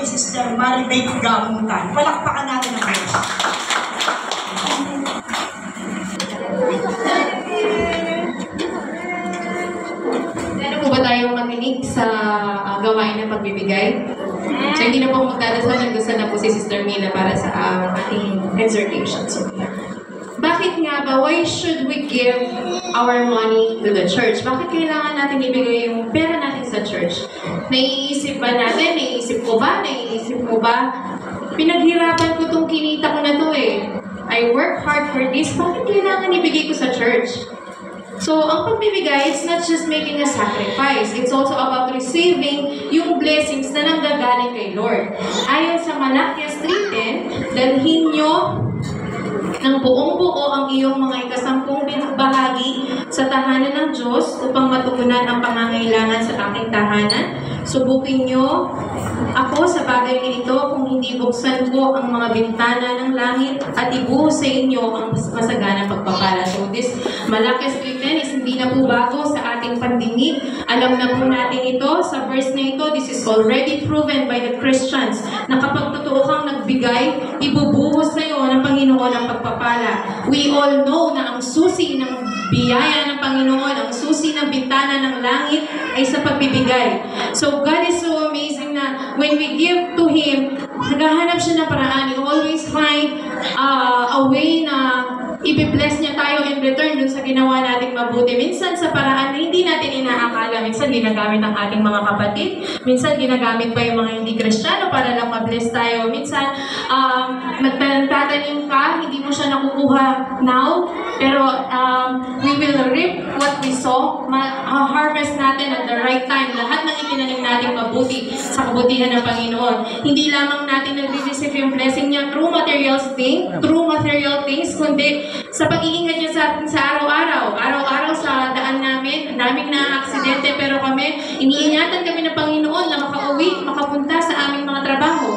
ni Sister Maribeth Gamutan. Palakpakan natin ang Diyos. Ano po ba tayong makinig sa gawain ng pagbibigay? So, hindi na po magdadasal, nagdasal na po si Sister Mila para sa ating exhortation. So, bakit nga ba? Why should we give our money to the church? Bakit kailangan natin ibigay yung pera natin sa church? Naiisip ba natin? Naiisip ko ba? Pinaghirapan ko itong kinita ko na to eh. I work hard for this. Bakit kailangan ibigay ko sa church? So, ang pagbibigay, it's not just making a sacrifice. It's also about receiving yung blessings na nanggagaling kay Lord. Ayon sa Malakias 3:10, dalhin nyo ng buong-buo ang iyong mga ikasampung bahagi sa tahanan ng Diyos upang matugunan ang pangangailangan sa aking tahanan. Subukin nyo ako sa bagay na ito kung hindi buksan ko ang mga bintana ng langit at ibuhos sa inyo ang masaganang pagpapala. So this Malakias 3:10 is hindi na po bago sa ating pandinig. Alam na po natin ito sa verse na ito. This is already proven by the Christians na kapag totoo kang nagbigay, ibubuhos sa iyo ng Panginoon ang pagpapala. We all know na ang susi ng biyaya ng Panginoon, ang susi ng bintana ng langit ay sa pagbibigay. So God is so amazing na when we give to Him, naghahanap siya ng paraan. He always find a way na i-bless niya tayo in return dun sa ginawa nating mabuti. Minsan sa paraan na hindi natin inaakala. Minsan ginagamit ang ating mga kapatid. Minsan ginagamit pa yung mga hindi Kristiyano para lang ma-bless tayo. Minsan magtatanim ka, hindi mo siya nakukuha now. Pero we will reap what we sow. Harvest natin at the right time. Lahat ng itinanim natin mabuti sa kabutihan ng Panginoon. Hindi lamang natin nag-receive yung blessing niya through material things, kundi sa pag-iingat niya sa atin sa araw-araw. Araw-araw sa daan namin, daming na aksidente, pero kami, iniingatan kami ng Panginoon na makauwi, makapunta sa aming mga trabaho.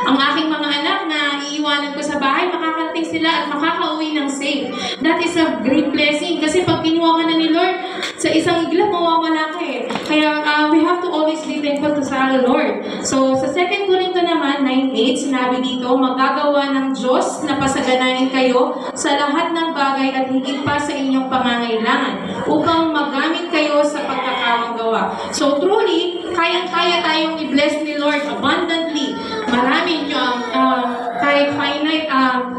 Ang aking mga anak na iiwanan ko sa bahay, makakarating sila at makakauwi ng safe. That is a great blessing kasi pag kinuha ka na ni Lord, sa isang iglap, mawawala ka eh. Kaya we have to always be thankful to sa Lord. So sa 2 Corinto naman, 9:8, sinabi dito, magagawa ng Diyos na pasaganahin kayo sa lahat ng bagay at higit pa sa inyong pangangailangan upang magamit kayo sa pagkakawagawa. So truly, kayang-kaya tayong i-bless ni Lord abundantly. Marami nyo kahit finite,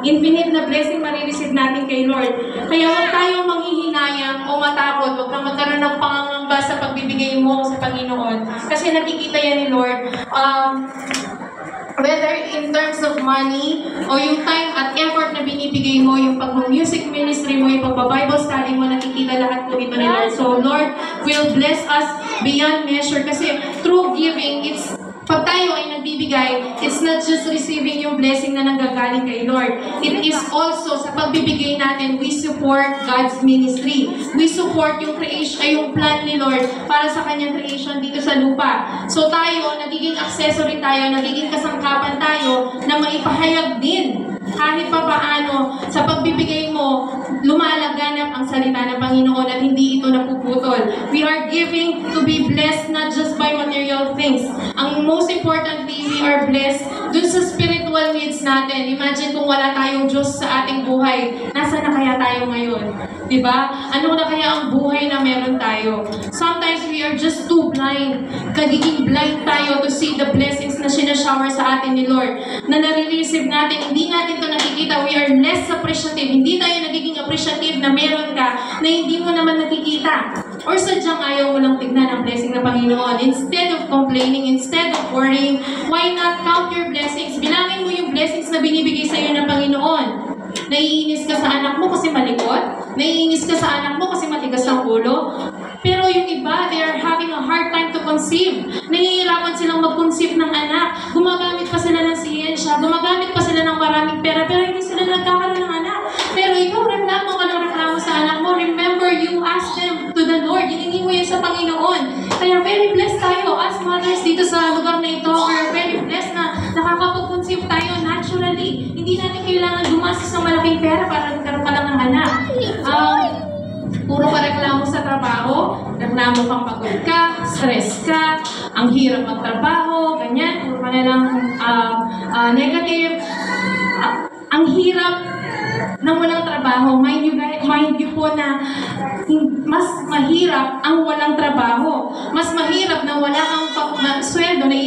infinite na blessing marireceive natin kay Lord. Kaya huwag tayong manghihinayang o matakot. Huwag kang magkaroon ng pangangamba sa pagbibigay mo sa Panginoon. Kasi nakikita yan ni Lord. Whether in terms of money o yung time at effort na binibigay mo, yung pag-music ministry mo, yung pag-Bible study mo, nakikita lahat po dito ni Lord. So Lord will bless us beyond measure kasi through giving, pag tayo ay nagbibigay, it's not just receiving yung blessing na nanggagaling kay Lord. It is also sa pagbibigay natin, we support God's ministry. We support yung creation, yung plan ni Lord para sa kanyang creation dito sa lupa. So tayo, nagiging accessory tayo, nagiging kasangkapan tayo na maipahayag din kahit pa paano sa pagbibigay mo, lumalaganap ang salita ng Panginoon at hindi ito napuputol. We are giving to be blessed not just by material things. Ang most importantly, we are blessed dun sa spiritual needs natin. Imagine kung wala tayong Diyos sa ating buhay, nasa na kaya tayo ngayon? Diba? Ano na kaya ang buhay na meron tayo? Sometimes we are just too blind. Kagiging blind tayo to see the blessings na sinashower sa atin ni Lord. Na nare-receive natin, hindi natin ito nakikita. We are less appreciative. Hindi tayo nagiging appreciative na meron ka na hindi mo naman nakikita. Or sadyang ayaw mo lang tignan ang blessing ng Panginoon. Instead of complaining, instead of worrying, why not count your blessings? Bilangin mo yung blessings na binibigay sa iyo ng Panginoon. Naiinis ka sa anak mo kasi malikot? Naiinis ka sa anak mo kasi matigas ang ulo? Pero yung iba, they are having a hard time to conceive. Nahihirapan silang mag-conceive ng anak. Gumagamit pa sila ng siyensya. Gumagamit pa sila ng maraming pera. Pero hindi sila nagkakaroon ng anak. Pero ikaw, reklamo ka ng reklamo sa anak mo. Remember, you ask them to the Lord. Hiningi mo yan sa Panginoon. Kaya very blessed tayo as mothers dito sa lugar na ito. We are very blessed na nakakapag-conceive tayo naturally. Hindi natin kailangan gumastos ng malaking pera para magkaroon ka lang ng anak. Puro ka reklamo sa trabaho, reklamo kang pagod ka, stress ka, ang hirap magtrabaho, ganyan, puro ka kanilang negative. Ang hirap na walang trabaho. Mind you po na mas mahirap ang walang trabaho. Mas mahirap na wala kang sweldo na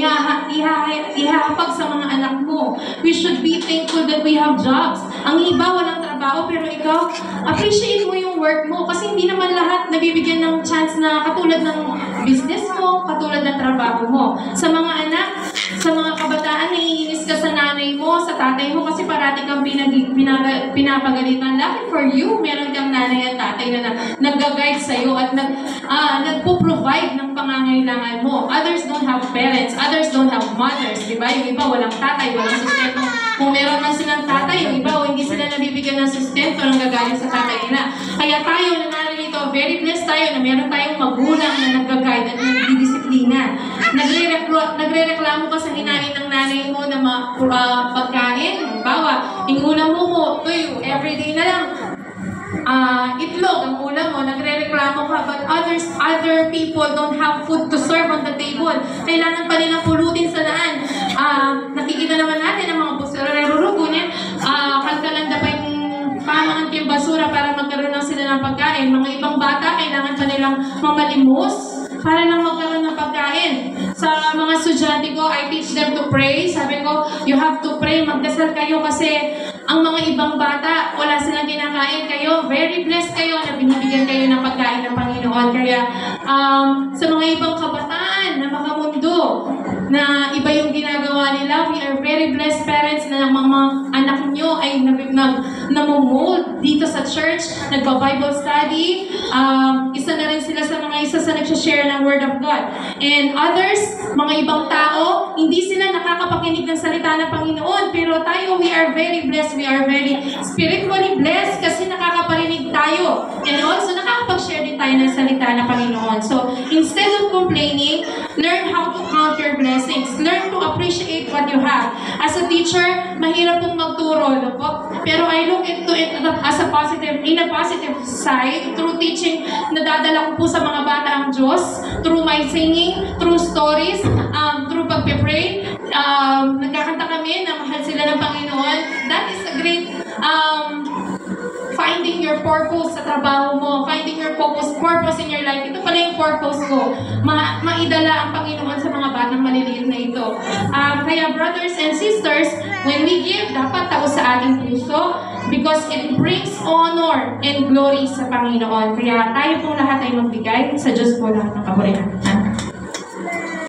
ihahapag sa mga anak mo. We should be thankful that we have jobs. Ang iba walang trabaho, pero ikaw, appreciate mo yung work mo kasi hindi naman lahat nabibigyan ng chance na katulad ng business mo, katulad ng trabaho mo. Sa mga anak, sa mga kabataan, naiinis ka sa nanay mo, sa tatay mo kasi parati kang pinapagalitan. Lucky for you, meron kang nanay at tatay na nag-guide sa'yo at nagpo-provide ng pangangailangan mo. Others don't have parents, others don't have mothers, di ba? Yung iba walang tatay, walang sustento. Kung meron man silang tatay, yung iba hindi sila nabibigyan ng sustento ng gagaling sa tatay nila. Kaya tayo na narito, very blessed tayo na meron tayong magulang na nag-guide at nagdidisiplina. Nagre-reklamo ka sa hinain ng nanay mo na pagkain. Bawa, yung ulam mo, everyday na lang. Itlog ang ulam mo, nagre-reklamo ka, but other people don't have food to serve on the table. Kailangan pa nilang pulutin sa daan. Nakikita naman natin ang mga busurero rugunin, kalkalanda pa yung pamangan yung basura para magkaroon lang sila ng pagkain. Mga ibang bata, kailangan pa nilang mamalimos para lang magkaroon ng pagkain. Sa mga estudyante ko, I teach them to pray. Sabi ko, you have to pray, magdasal kayo kasi ang mga ibang bata, wala silang kinakain. Kayo, very blessed kayo na binibigyan kayo ng pagkain ng Panginoon. Kaya sa mga ibang kabataan na makamundo, na iba yung ginagawa nila, we are very blessed parents na mga anak nyo ay namumold dito sa church, nagpa-Bible study. Isa na rin sila sa mga sa nagsashare ng Word of God. And others, mga ibang tao, hindi sila nakakapakinig ng salita ng Panginoon. Pero tayo, we are very blessed. We are very spiritually blessed kasi nakakaparinig tayo. And also, nakakapag-share din tayo ng salita ng Panginoon. So, instead of complaining, learn how to count your blessings. Learn to appreciate what you have. As a teacher, mahirap pong magturo, no po? Pero I look into it as a positive, in a positive side, through teaching, nadadala ko po sa mga bata ang Diyos, through my singing, through stories, through pagpe-pray. Nagkakanta kami na mahal sila ng Panginoon. That is a great finding your purpose sa trabaho mo, finding your purpose in your life. Ito pala yung purpose ko, maidala ang Panginoon sa mga batang maliliit na ito. Kaya brothers and sisters, when we give, dapat taos sa ating puso because it brings honor and glory sa Panginoon. Kaya tayo pong lahat ay magbigay sa Diyos po lahat ng kaburihan.